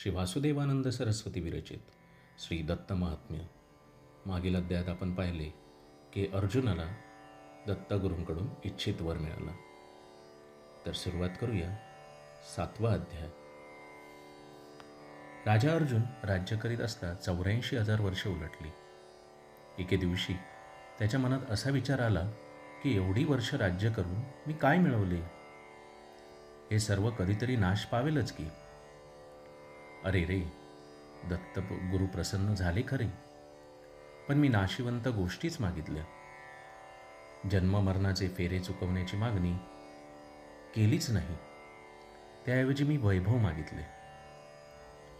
श्री वासुदेवानंद सरस्वती विरचित श्री दत्त महात्म्य. मागील अध्यायात आपण पाहिले की अर्जुनाला दत्तगुरूंकडून इच्छित वर मिळाला. तर सुरुवात करूया 7वा अध्याय. राजा अर्जुन राज्य करीत असता 84,000 वर्ष उलटली. एके दिवशी त्याच्या मनात असा विचार आला की एवढी वर्ष राज्य करून मी काय मिळवले? हे सर्व कधीतरी नाश पावेलच की. अरे रे, दत्त गुरु प्रसन्न झाले खरे, पण मी नाशिवंत गोष्टीच मागितल्या. जन्ममरणाचे फेरे चुकवण्याची मागणी केलीच नाही. त्याऐवजी मी वैभव मागितले.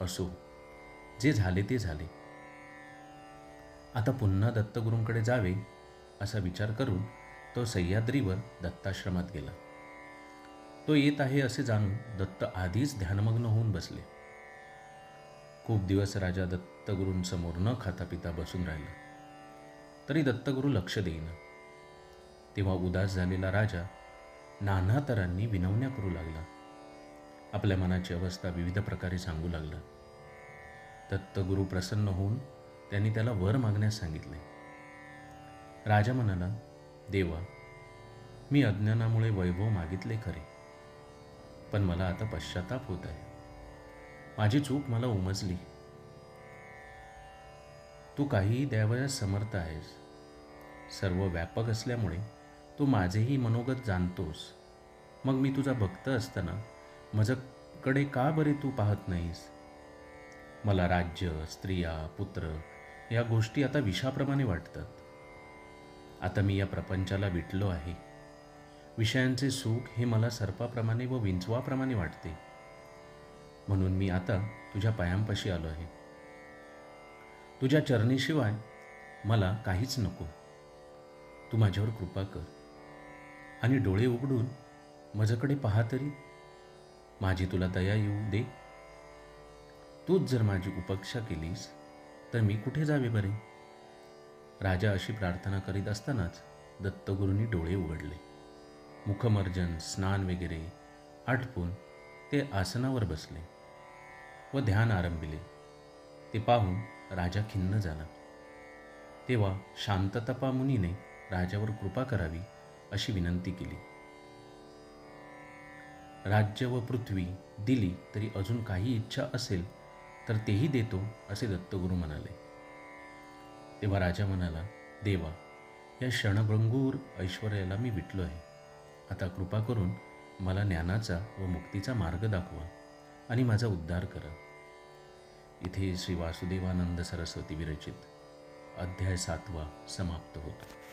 असो, जे झाले ते झाले. आता पुन्हा दत्तगुरूंकडे जावे असा विचार करून तो सह्याद्रीवर दत्ताश्रमात गेला. तो येत आहे असे जाणून दत्त आधीच ध्यानमग्न होऊन बसले. खूप दिवस राजा दत्तगुरूंसमोर न खाता पिता बसून राहिला, तरी दत्तगुरू लक्ष देईना. तेव्हा उदास झालेला राजा नाना तऱ्हांनी विनवण्या करू लागला. आपल्या मनाची अवस्था विविध प्रकारे सांगू लागला. दत्तगुरू प्रसन्न होऊन त्यांनी त्याला वर मागण्यास सांगितले. राजा म्हणाला, देवा, मी अज्ञानामुळे वैभव मागितले खरे, पण मला आता पश्चाताप होत आहे. माझी चूक मला उमजली. तू काहीही द्यावयास समर्थ आहेस. सर्व व्यापक असल्यामुळे तू माझेही मनोगत जाणतोस. मग मी तुझा भक्त असताना माझ्याकडे का बरे तू पाहत नाहीस? मला राज्य, स्त्रिया, पुत्र या गोष्टी आता विषाप्रमाणे वाटतात. आता मी या प्रपंचाला विटलो आहे. विषयांचे सुख हे मला सर्पाप्रमाणे व विंचवाप्रमाणे वाटते. म्हणून मी आता तुझ्या पायांपाशी आलो आहे. तुझ्या चरणीशिवाय मला काहीच नको. तू माझ्यावर कृपा कर आणि डोळे उघडून माझ्याकडे पहा तरी. माझी तुला दया येऊ दे. तूच जर माझी उपेक्षा केलीस तर मी कुठे जावे बरे? राजा अशी प्रार्थना करीत असतानाच दत्तगुरूंनी डोळे उघडले. मुखमर्जन, स्नान वगैरे आटपून ते आसनावर बसले व ध्यान आरंभिले. ते पाहून राजा खिन्न झाला. तेव्हा शांततपा मुनीने राजावर कृपा करावी अशी विनंती केली. राज्य व पृथ्वी दिली तरी अजून काही इच्छा असेल तर तेही देतो असे दत्तगुरू म्हणाले. तेव्हा राजा म्हणाला, देवा, या क्षणभंगूर ऐश्वर्याला मी विटलो आहे. आता कृपा करून मला ज्ञानाचा व मुक्तीचा मार्ग दाखवा आणि माझा उद्धार करा. इथे श्री वासुदेवानंद सरस्वती विरचित अध्याय 7वा समाप्त होतो.